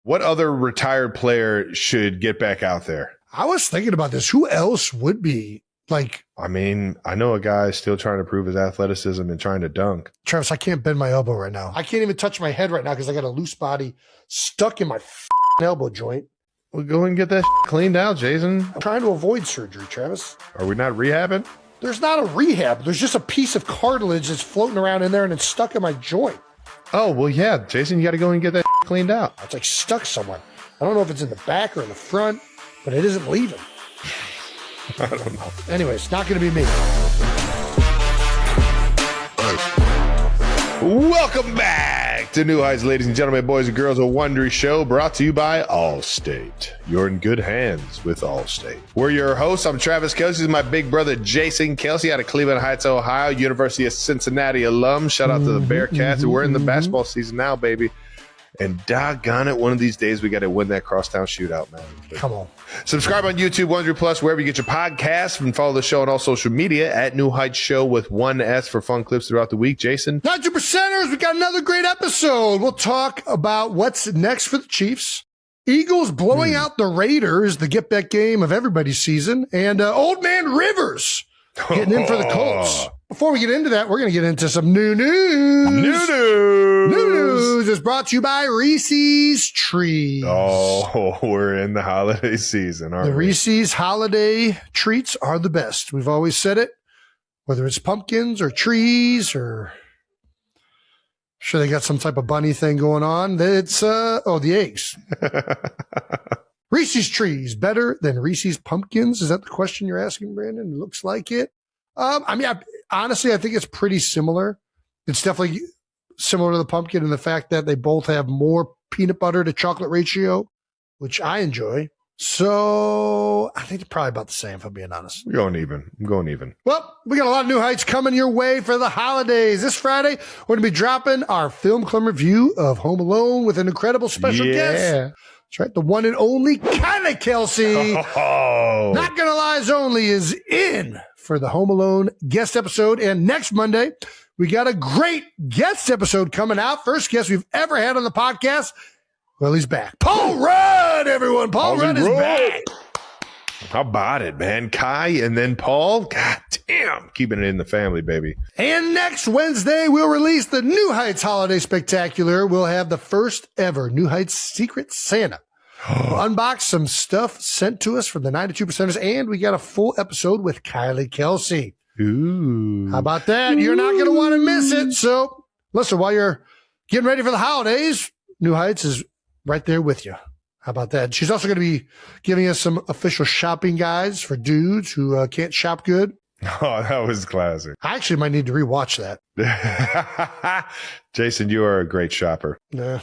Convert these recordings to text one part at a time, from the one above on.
What other retired player should get back out there? I was thinking about this. Who else would be like? I mean, I know a guy still trying to prove his athleticism and trying to dunk. Travis, I can't bend my elbow right now. I can't even touch my head right now because I got a loose body stuck in my elbow joint. Well, go and get that cleaned out, Jason. I'm trying to avoid surgery, Travis. Are we not rehabbing? There's not a rehab. There's just a piece of cartilage that's floating around in there and it's stuck in my joint. Oh, well, yeah, Jason, you got to go and get that cleaned out. It's like stuck somewhere. I don't know if it's in the back or in the front, but it isn't leaving. I don't know. Anyway, it's not going to be me. Welcome back to New Heights, ladies and gentlemen, boys and girls, a Wondery show brought to you by Allstate. You're in good hands with Allstate. We're your hosts. I'm Travis Kelce. This is my big brother, Jason Kelce, out of Cleveland Heights, Ohio, University of Cincinnati alum. Shout out to the Bearcats. We're in the basketball season now, baby. And doggone it, one of these days we got to win that crosstown shootout, man. Come on. Subscribe on YouTube, Wondery Plus, wherever you get your podcasts, and follow the show on all social media at New Heights Show with one S for fun clips throughout the week. Jason? 92%ers, we got another great episode. We'll talk about what's next for the Chiefs. Eagles blowing out the Raiders, the get-back game of everybody's season. And Old Man Rivers getting in for the Colts. Before we get into that, we're going to get into some new news. New news is brought to you by Reese's Trees. Oh, we're in the holiday season, aren't we? The Reese's holiday treats are the best. We've always said it, whether it's pumpkins or trees or I'm sure they got some type of bunny thing going on. It's, the eggs. Reese's Trees, better than Reese's Pumpkins? Is that the question you're asking, Brandon? It looks like it. Honestly, I think it's pretty similar. It's definitely similar to the pumpkin in the fact that they both have more peanut butter to chocolate ratio, which I enjoy. So I think they're probably about the same, if I'm being honest. I'm going even. Well, we got a lot of New Heights coming your way for the holidays. This Friday, we're going to be dropping our film club review of Home Alone with an incredible special guest. That's right, the one and only Kelce Cries. Oh. Not Gonna Lie's Only is in for the Home Alone guest episode. And next Monday, we got a great guest episode coming out. First guest we've ever had on the podcast. Well, he's back. Paul Rudd, everyone. Paul Rudd is back. How about it, man? Kai and then Paul. God damn. Keeping it in the family, baby. And next Wednesday, we'll release the New Heights Holiday Spectacular. We'll have the first ever New Heights Secret Santa. We'll unbox some stuff sent to us from the 92%ers, and we got a full episode with Kelce. Ooh. How about that? You're not going to want to miss it. So listen, while you're getting ready for the holidays, New Heights is right there with you. How about that? She's also going to be giving us some official shopping guides for dudes who can't shop good. Oh, that was classic. I actually might need to rewatch that. Jason, you are a great shopper. Nah,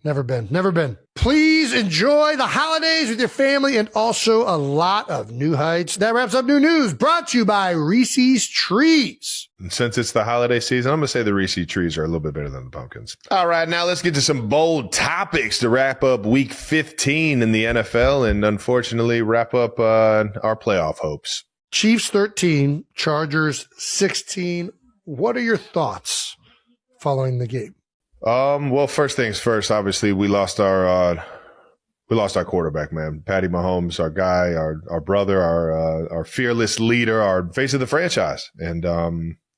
never been. Please enjoy the holidays with your family and also a lot of New Heights. That wraps up new news brought to you by Reese's Trees. And since it's the holiday season, I'm going to say the Reese's Trees are a little bit better than the pumpkins. All right, now let's get to some bold topics to wrap up week 15 in the NFL and unfortunately wrap up our playoff hopes. Chiefs 13, Chargers 16. What are your thoughts following the game? Well, first things first, obviously we lost our quarterback, man. Patty Mahomes, our guy, our brother, our fearless leader, our face of the franchise. And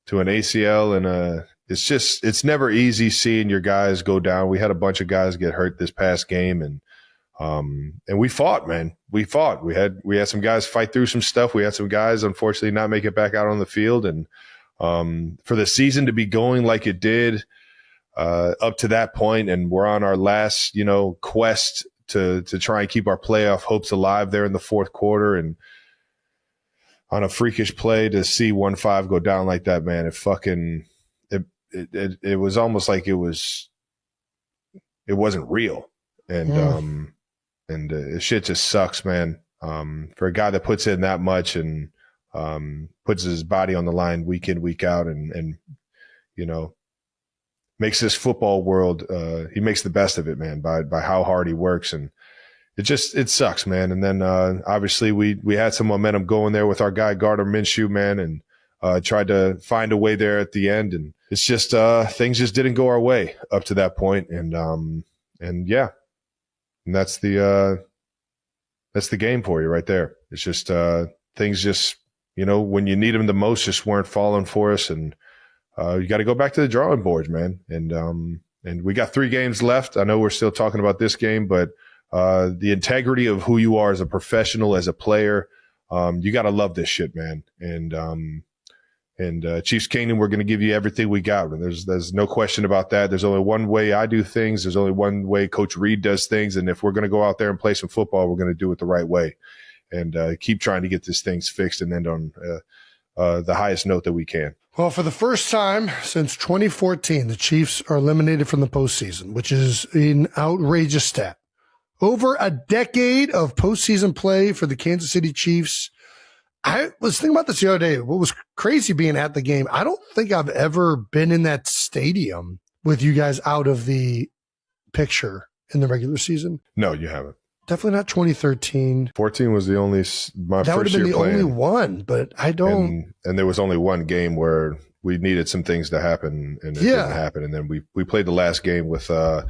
to an ACL and it's never easy seeing your guys go down. We had a bunch of guys get hurt this past game and we fought, man. We fought. We had some guys fight through some stuff. We had some guys unfortunately not make it back out on the field. And for the season to be going like it did up to that point, and we're on our last, quest to try and keep our playoff hopes alive there in the fourth quarter, and on a freakish play to see 1-5 go down like that, man, it was almost like it wasn't real. And shit just sucks, man. For a guy that puts in that much and puts his body on the line week in, week out, and makes this football world, he makes the best of it, man, by how hard he works. And it sucks, man. And then obviously we had some momentum going there with our guy Gardner Minshew, man, and tried to find a way there at the end. And it's just things just didn't go our way up to that point. And yeah. And that's the game for you right there. It's just things just, when you need them the most, just weren't falling for us. And you got to go back to the drawing boards, man. And we got 3 games left. I know we're still talking about this game, but the integrity of who you are as a professional, as a player, you got to love this shit, man. And Chiefs Kingdom, we're going to give you everything we got. There's no question about that. There's only one way I do things. There's only one way Coach Reed does things. And if we're going to go out there and play some football, we're going to do it the right way and keep trying to get these things fixed and end on the highest note that we can. Well, for the first time since 2014, the Chiefs are eliminated from the postseason, which is an outrageous stat. Over a decade of postseason play for the Kansas City Chiefs. I was thinking about this the other day. What was crazy being at the game, I don't think I've ever been in that stadium with you guys out of the picture in the regular season. No, you haven't. Definitely not 2013. 14 was the only, my that first year playing. That would have been the playing. only one, but I don't. And there was only one game where we needed some things to happen and it didn't happen. And then we played the last game with our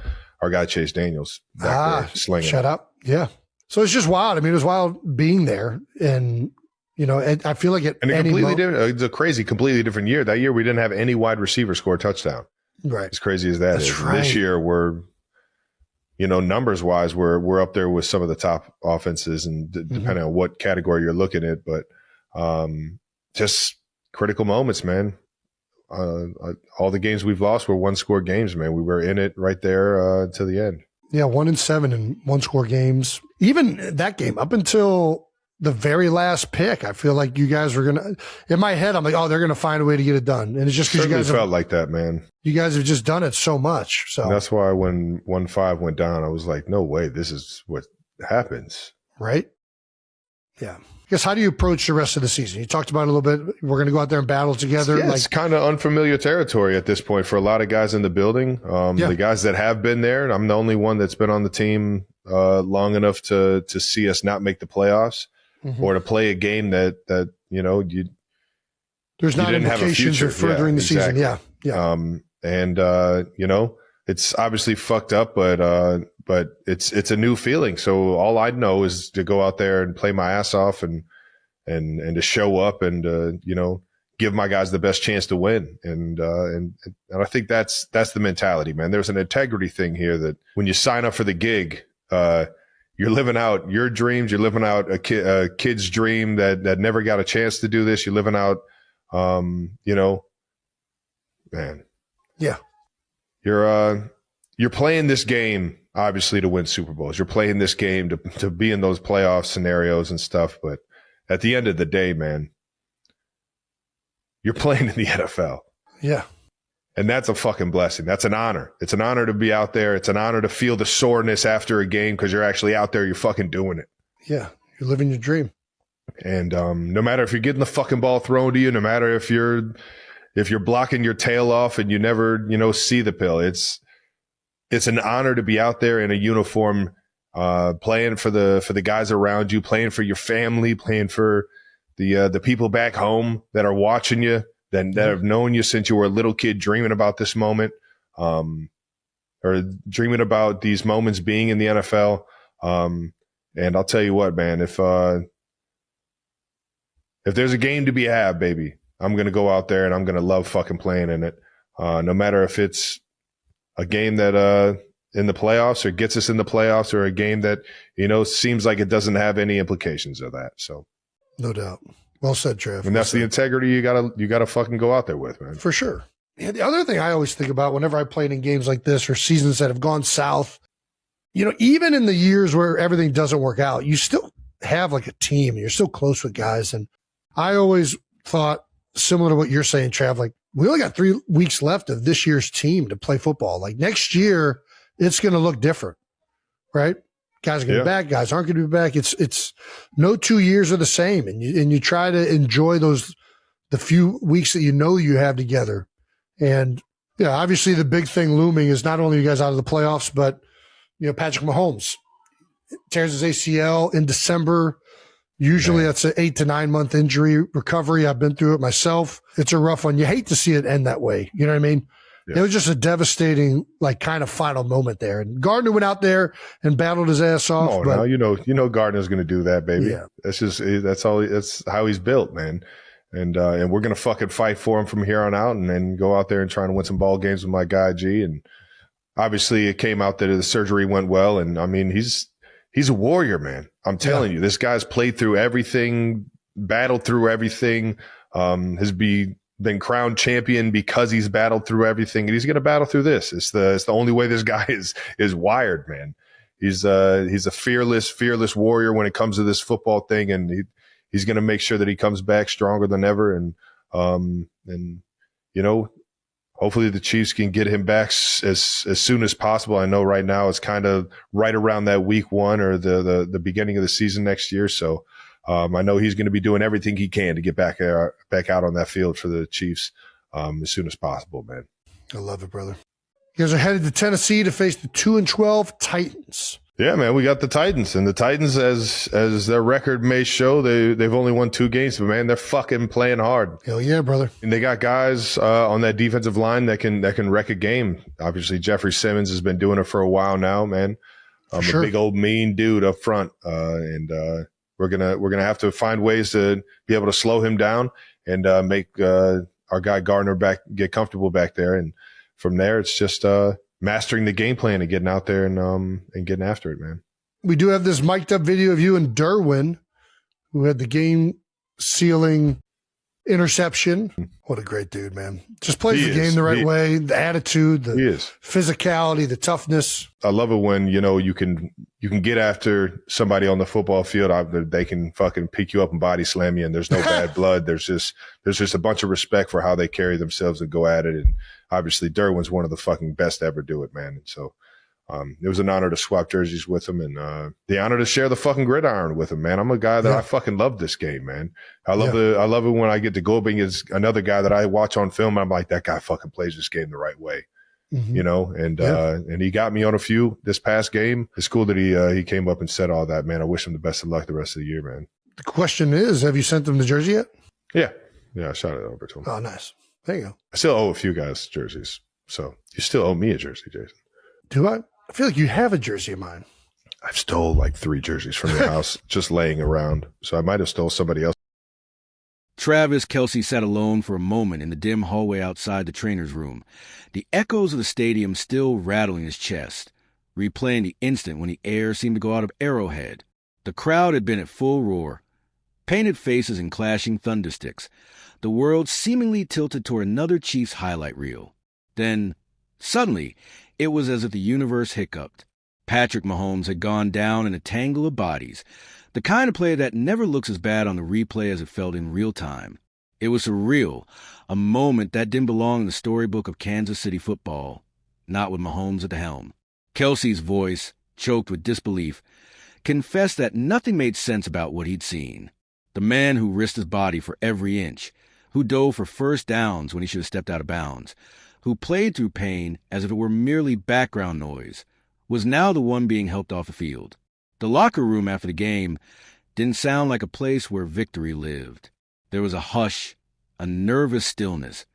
guy Chase Daniels back there slinging. Shut up. Yeah. So it's just wild. I mean, it was wild being there. And, I feel like it's a crazy, completely different year. That year we didn't have any wide receiver score a touchdown. Right. As crazy as that is. Right. This year we're, numbers wise, we're up there with some of the top offenses and depending on what category you're looking at, but just critical moments, man. All the games we've lost were 1-score games, man. We were in it right there to the end. Yeah, 1-7 in 1-score games. Even that game, up until the very last pick, I feel like you guys were gonna. In my head, I'm like, oh, they're gonna find a way to get it done, and it's just because you guys felt like that, man. You guys have just done it so much. So and that's why when 1-5 went down, I was like, no way, this is what happens, right? Yeah. I guess, how do you approach the rest of the season? You talked about it a little bit. We're going to go out there and battle together. Yeah, it's kind of unfamiliar territory at this point for a lot of guys in the building. The guys that have been there, and I'm the only one that's been on the team long enough to see us not make the playoffs or to play a game that there's not implications of furthering the season. Yeah. It's obviously fucked up, but it's a new feeling. So all I know is to go out there and play my ass off and to show up and give my guys the best chance to win. And I think that's the mentality, man. There's an integrity thing here that when you sign up for the gig, you're living out your dreams. You're living out a kid's dream that never got a chance to do this. You're living out, man. Yeah. You're playing this game obviously to win Super Bowls. You're playing this game to be in those playoff scenarios and stuff. But at the end of the day, man, you're playing in the NFL. Yeah. And that's a fucking blessing. That's an honor. It's an honor to be out there. It's an honor to feel the soreness after a game because you're actually out there. You're fucking doing it. Yeah. You're living your dream. And no matter if you're getting the fucking ball thrown to you, no matter if you're blocking your tail off and you never, see the pill, it's an honor to be out there in a uniform, playing for the guys around you, playing for your family, playing for the people back home that are watching you, that have known you since you were a little kid, dreaming about this moment, or dreaming about these moments being in the NFL. And I'll tell you what, man, if there's a game to be had, baby, I'm going to go out there and I'm going to love fucking playing in it. No matter if it's a game that in the playoffs or gets us in the playoffs or a game that, seems like it doesn't have any implications of that. So no doubt. Well said, Trev. And that's the integrity you gotta fucking go out there with, man. For sure. Yeah, the other thing I always think about whenever I played in games like this or seasons that have gone south, even in the years where everything doesn't work out, you still have like a team. You're still close with guys. And I always thought, similar to what you're saying, Trav, like we only got 3 weeks left of this year's team to play football. Like next year, it's going to look different, right? Guys are going to be back. Guys aren't going to be back. It's no 2 years are the same. And you try to enjoy the few weeks that you have together. And obviously the big thing looming is not only you guys out of the playoffs, but Patrick Mahomes tears his ACL in December. Usually that's an 8 to 9 month injury recovery. I've been through it myself. It's a rough one. You hate to see it end that way. You know what I mean? It was just a devastating, like, kind of final moment there. And Gardner went out there and battled his ass off. Oh, but, now you know Gardner's going to do that, baby. Yeah. That's how he's built, man. And we're going to fucking fight for him from here on out, and then go out there and try to win some ball games with my guy G. And obviously, it came out that the surgery went well, and I mean, he's a warrior, man. I'm telling you, this guy's played through everything, battled through everything. Has been crowned champion because he's battled through everything, and he's going to battle through this. It's the only way this guy is wired, man. He's a fearless warrior when it comes to this football thing, and he's going to make sure that he comes back stronger than ever. And you know, hopefully the Chiefs can get him back as soon as possible. I know right now it's kind of right around that week 1 or the beginning of the season next year. So I know he's going to be doing everything he can to get back out on that field for the Chiefs as soon as possible, man. I love it, brother. You guys are headed to Tennessee to face the 2-12 Titans. Yeah, man, we got the Titans, and the Titans, as their record may show, they've only won 2 games, but man, they're fucking playing hard. Hell yeah, brother! And they got guys on that defensive line that can wreck a game. Obviously, Jeffrey Simmons has been doing it for a while now, man. Sure. A big old mean dude up front, and we're gonna have to find ways to be able to slow him down and make our guy Gardner get comfortable back there, and from there it's just mastering the game plan and getting out there and getting after it, man. We do have this mic'd up video of you and Derwin, who had the game sealing interception. What a great dude, man. Just plays the game the right way, the attitude, the physicality, the toughness. I love it when, you can get after somebody on the football field. They can fucking pick you up and body slam you, and there's no bad blood. There's just a bunch of respect for how they carry themselves and go at it. And obviously Derwin's one of the fucking best to ever do it, man. And so it was an honor to swap jerseys with him, and the honor to share the fucking gridiron with him, man. I'm a guy that I fucking love this game, man. I love it when I get to go up against another guy that I watch on film, and I'm like, that guy fucking plays this game the right way. And he got me on a few this past game. It's cool that he came up and said all that, man. I wish him the best of luck the rest of the year, man. The question is, have you sent them the jersey yet? Yeah, I shot it over to him. Oh, nice. There you go. I still owe a few guys jerseys, so you still owe me a jersey, Jason. Do I? I feel like you have a jersey of mine. I've stole like 3 jerseys from your house just laying around, so I might have stole somebody else. Travis Kelce sat alone for a moment in the dim hallway outside the trainer's room, the echoes of the stadium still rattling his chest, replaying the instant when the air seemed to go out of Arrowhead. The crowd had been at full roar, painted faces and clashing thundersticks, the world seemingly tilted toward another Chiefs highlight reel. Then, suddenly, it was as if the universe hiccuped. Patrick Mahomes had gone down in a tangle of bodies, the kind of play that never looks as bad on the replay as it felt in real time. It was surreal, a moment that didn't belong in the storybook of Kansas City football, not with Mahomes at the helm. Kelce's voice, choked with disbelief, confessed that nothing made sense about what he'd seen. The man who risked his body for every inch, who dove for first downs when he should have stepped out of bounds, who played through pain as if it were merely background noise, was now the one being helped off the field. The locker room after the game didn't sound like a place where victory lived. There was a hush, a nervous stillness,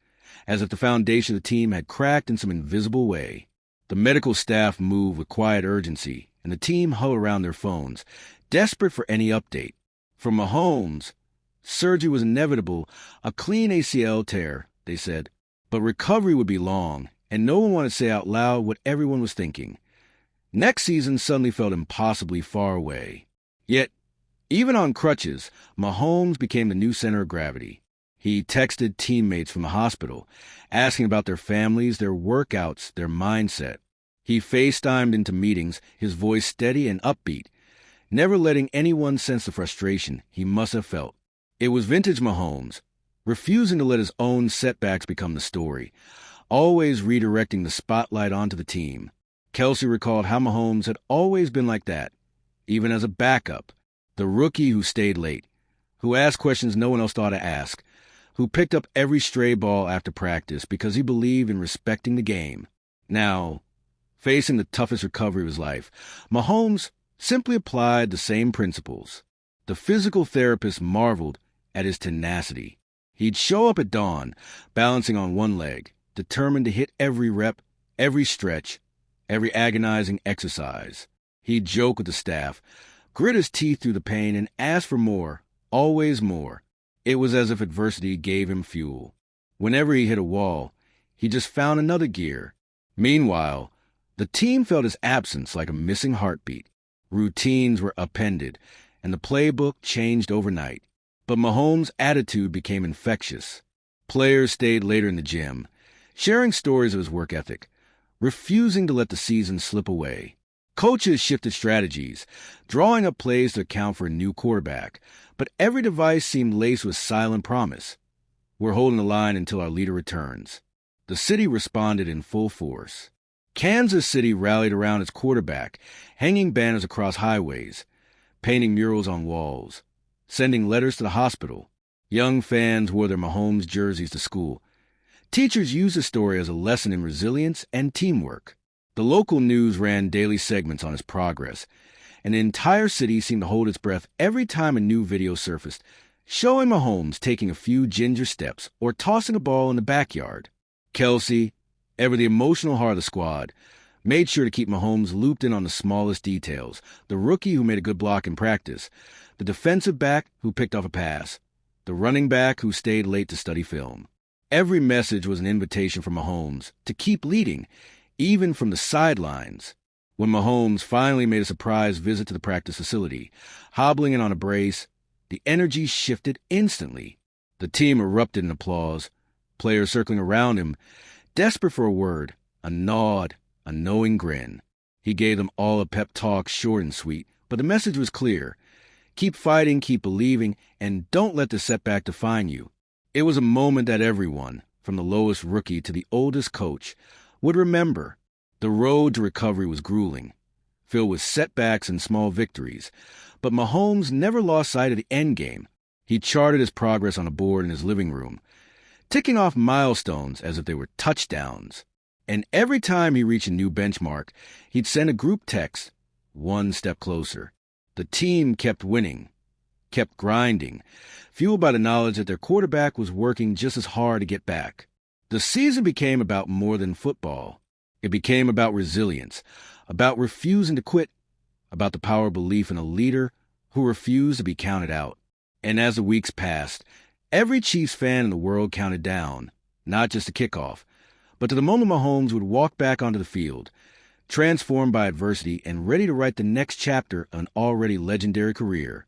as if the foundation of the team had cracked in some invisible way. The medical staff moved with quiet urgency, and the team huddled around their phones, desperate for any update. For Mahomes, surgery was inevitable, a clean ACL tear, they said. But recovery would be long, and no one wanted to say out loud what everyone was thinking. Next season suddenly felt impossibly far away. Yet, even on crutches, Mahomes became the new center of gravity. He texted teammates from the hospital, asking about their families, their workouts, their mindset. He FaceTimed into meetings, his voice steady and upbeat, never letting anyone sense the frustration he must have felt. It was vintage Mahomes, refusing to let his own setbacks become the story, always redirecting the spotlight onto the team. Kelce recalled how Mahomes had always been like that, even as a backup, the rookie who stayed late, who asked questions no one else thought to ask, who picked up every stray ball after practice because he believed in respecting the game. Now, facing the toughest recovery of his life, Mahomes simply applied the same principles. The physical therapist marveled at his tenacity. He'd show up at dawn, balancing on one leg, determined to hit every rep, every stretch, every agonizing exercise. He'd joke with the staff, grit his teeth through the pain, and ask for more, always more. It was as if adversity gave him fuel. Whenever he hit a wall, he just found another gear. Meanwhile, the team felt his absence like a missing heartbeat. Routines were upended, and the playbook changed overnight. But Mahomes' attitude became infectious. Players stayed later in the gym, sharing stories of his work ethic, refusing to let the season slip away. Coaches shifted strategies, drawing up plays to account for a new quarterback, but every device seemed laced with silent promise. We're holding the line until our leader returns. The city responded in full force. Kansas City rallied around its quarterback, hanging banners across highways, painting murals on walls, sending letters to the hospital. Young fans wore their Mahomes jerseys to school. Teachers used the story as a lesson in resilience and teamwork. The local news ran daily segments on his progress, and the entire city seemed to hold its breath every time a new video surfaced, showing Mahomes taking a few ginger steps or tossing a ball in the backyard. Kelce, ever the emotional heart of the squad, made sure to keep Mahomes looped in on the smallest details: the rookie who made a good block in practice, the defensive back who picked off a pass, the running back who stayed late to study film. Every message was an invitation for Mahomes to keep leading, even from the sidelines. When Mahomes finally made a surprise visit to the practice facility, hobbling in on a brace, the energy shifted instantly. The team erupted in applause, players circling around him, desperate for a word, a nod, a knowing grin. He gave them all a pep talk, short and sweet, but the message was clear. Keep fighting, keep believing, and don't let the setback define you. It was a moment that everyone, from the lowest rookie to the oldest coach, would remember. The road to recovery was grueling, filled with setbacks and small victories, but Mahomes never lost sight of the end game. He charted his progress on a board in his living room, ticking off milestones as if they were touchdowns. And every time he reached a new benchmark, he'd send a group text, one step closer. The team kept winning, kept grinding, fueled by the knowledge that their quarterback was working just as hard to get back. The season became about more than football. It became about resilience, about refusing to quit, about the power of belief in a leader who refused to be counted out. And as the weeks passed, every Chiefs fan in the world counted down, not just the kickoff, but to the moment Mahomes would walk back onto the field, transformed by adversity and ready to write the next chapter of an already legendary career.